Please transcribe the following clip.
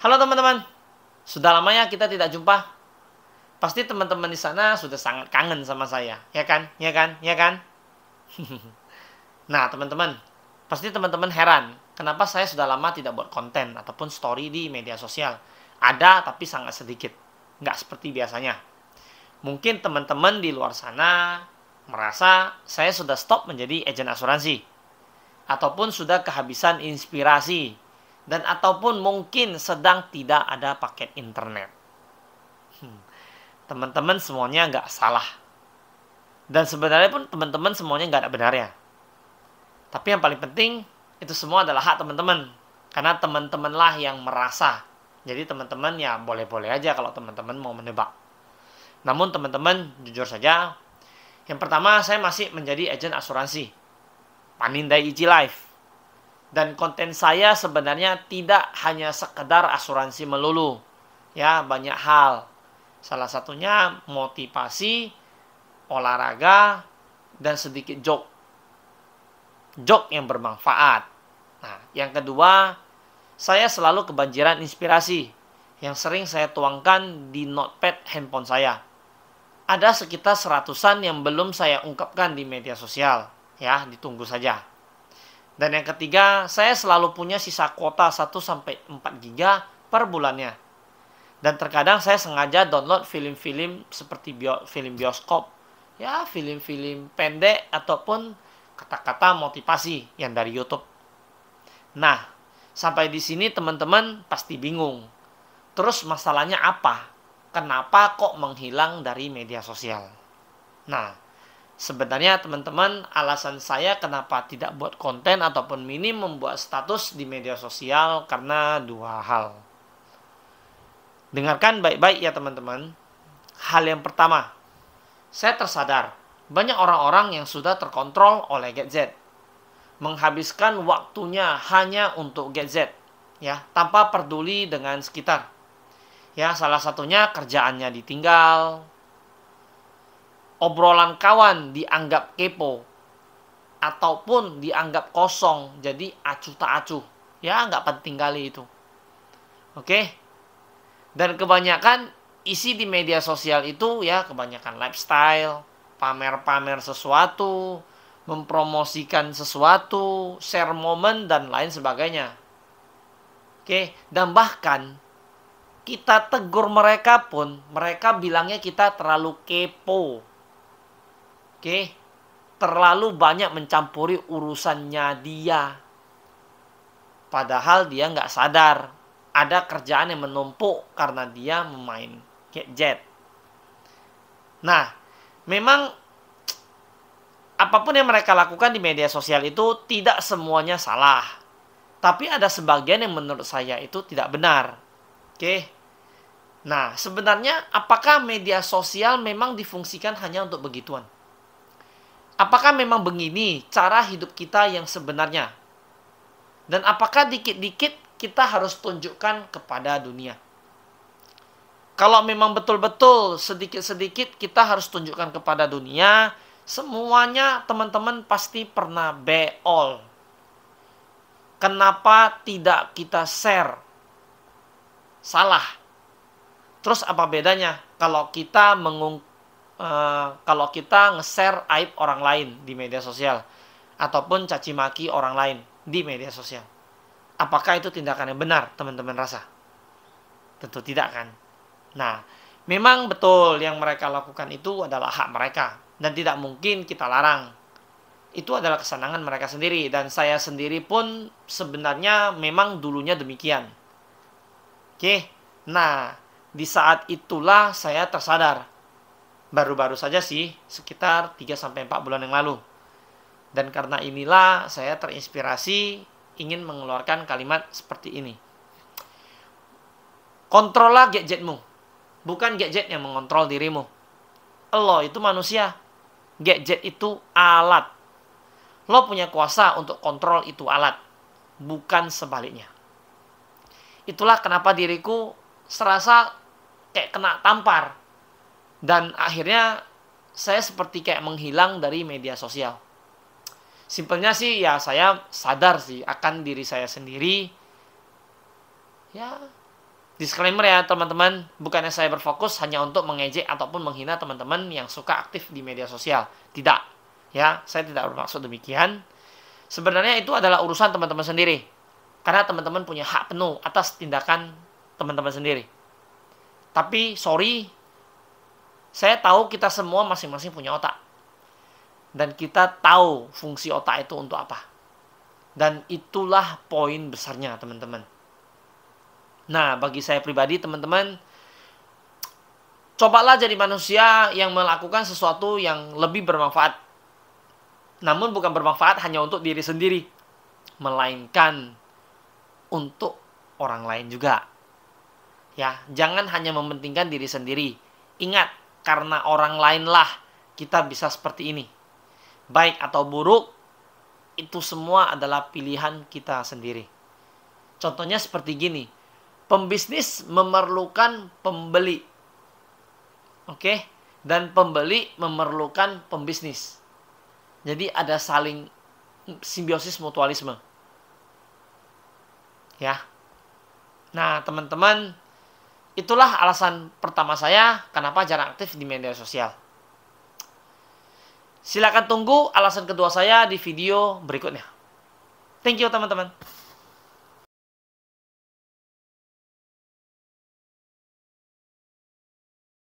Halo teman-teman, sudah lama ya kita tidak jumpa. Pasti teman-teman di sana sudah sangat kangen sama saya, ya kan? Ya kan? Ya kan? Nah, teman-teman, pasti teman-teman heran, kenapa saya sudah lama tidak buat konten ataupun story di media sosial. Ada, tapi sangat sedikit. Nggak seperti biasanya. Mungkin teman-teman di luar sana merasa saya sudah stop menjadi agen asuransi. Ataupun sudah kehabisan inspirasi. Dan ataupun mungkin sedang tidak ada paket internet. Teman-teman semuanya nggak salah. Dan sebenarnya pun teman-teman semuanya nggak ada benarnya. Tapi yang paling penting, itu semua adalah hak teman-teman. Karena teman-teman lah yang merasa. Jadi teman-teman ya boleh-boleh aja kalau teman-teman mau menebak. Namun teman-teman, jujur saja, yang pertama saya masih menjadi agen asuransi. Panindai Iji Life. Dan konten saya sebenarnya tidak hanya sekedar asuransi melulu. Ya, banyak hal. Salah satunya motivasi, olahraga, dan sedikit joke. Joke yang bermanfaat. Nah, yang kedua, saya selalu kebanjiran inspirasi yang sering saya tuangkan di notepad handphone saya. Ada sekitar 100-an yang belum saya ungkapkan di media sosial. Ya, ditunggu saja. Dan yang ketiga, saya selalu punya sisa kuota 1-4 GB per bulannya. Dan terkadang saya sengaja download film-film seperti film bioskop. Ya, film-film pendek ataupun kata-kata motivasi yang dari YouTube. Nah, sampai di sini teman-teman pasti bingung. Terus masalahnya apa? Kenapa kok menghilang dari media sosial? Nah, sebenarnya teman-teman, alasan saya kenapa tidak buat konten ataupun minim membuat status di media sosial karena dua hal. Dengarkan baik-baik ya teman-teman. Hal yang pertama, saya tersadar banyak orang-orang yang sudah terkontrol oleh gadget. Menghabiskan waktunya hanya untuk gadget, ya, tanpa peduli dengan sekitar. Ya, salah satunya kerjaannya ditinggal, obrolan kawan dianggap kepo, ataupun dianggap kosong, jadi acuh tak acuh. Ya, nggak penting kali itu. Oke? Dan kebanyakan isi di media sosial itu ya kebanyakan lifestyle, pamer-pamer sesuatu, mempromosikan sesuatu, share momen, dan lain sebagainya. Oke? Dan bahkan kita tegur mereka pun, mereka bilangnya kita terlalu kepo. Oke, terlalu banyak mencampuri urusannya dia. Padahal dia nggak sadar. Ada kerjaan yang menumpuk karena dia memain gadget. Nah, memang apapun yang mereka lakukan di media sosial itu tidak semuanya salah. Tapi ada sebagian yang menurut saya itu tidak benar. Oke. Nah, sebenarnya apakah media sosial memang difungsikan hanya untuk begituan? Apakah memang begini cara hidup kita yang sebenarnya? Dan apakah dikit-dikit kita harus tunjukkan kepada dunia? Kalau memang betul-betul sedikit-sedikit kita harus tunjukkan kepada dunia, semuanya teman-teman pasti pernah beol. Kenapa tidak kita share? Salah. Terus apa bedanya kalau kita nge-share aib orang lain di media sosial ataupun caci maki orang lain di media sosial? Apakah itu tindakan yang benar, teman-teman rasa? Tentu tidak kan? Nah, memang betul yang mereka lakukan itu adalah hak mereka dan tidak mungkin kita larang. Itu adalah kesenangan mereka sendiri dan saya sendiri pun sebenarnya memang dulunya demikian. Oke. Nah, di saat itulah saya tersadar. Baru-baru saja sih, sekitar 3-4 bulan yang lalu. Dan karena inilah saya terinspirasi ingin mengeluarkan kalimat seperti ini. Kontrollah gadgetmu, bukan gadget yang mengontrol dirimu. Lo itu manusia, gadget itu alat. Lo punya kuasa untuk kontrol itu alat, bukan sebaliknya. Itulah kenapa diriku serasa kayak kena tampar. Dan akhirnya saya seperti kayak menghilang dari media sosial. Simpelnya sih ya saya sadar sih akan diri saya sendiri. Ya, Disclaimer ya teman-teman, bukannya saya berfokus hanya untuk mengejek ataupun menghina teman-teman yang suka aktif di media sosial. Tidak. Ya, saya tidak bermaksud demikian. Sebenarnya itu adalah urusan teman-teman sendiri. Karena teman-teman punya hak penuh atas tindakan teman-teman sendiri. Tapi, sorry, saya tahu kita semua masing-masing punya otak. Dan kita tahu fungsi otak itu untuk apa. Dan itulah poin besarnya teman-teman. Nah, bagi saya pribadi, teman-teman, cobalah jadi manusia yang melakukan sesuatu yang lebih bermanfaat. Namun bukan bermanfaat hanya untuk diri sendiri, melainkan untuk orang lain juga. Ya, jangan hanya mementingkan diri sendiri. Ingat, karena orang lainlah kita bisa seperti ini. Baik atau buruk, itu semua adalah pilihan kita sendiri. Contohnya seperti gini. Pembisnis memerlukan pembeli. Oke? Dan pembeli memerlukan pembisnis. Jadi ada saling simbiosis mutualisme. Ya. Nah, teman-teman, itulah alasan pertama saya kenapa jarang aktif di media sosial. Silakan tunggu alasan kedua saya di video berikutnya. Thank you, teman-teman.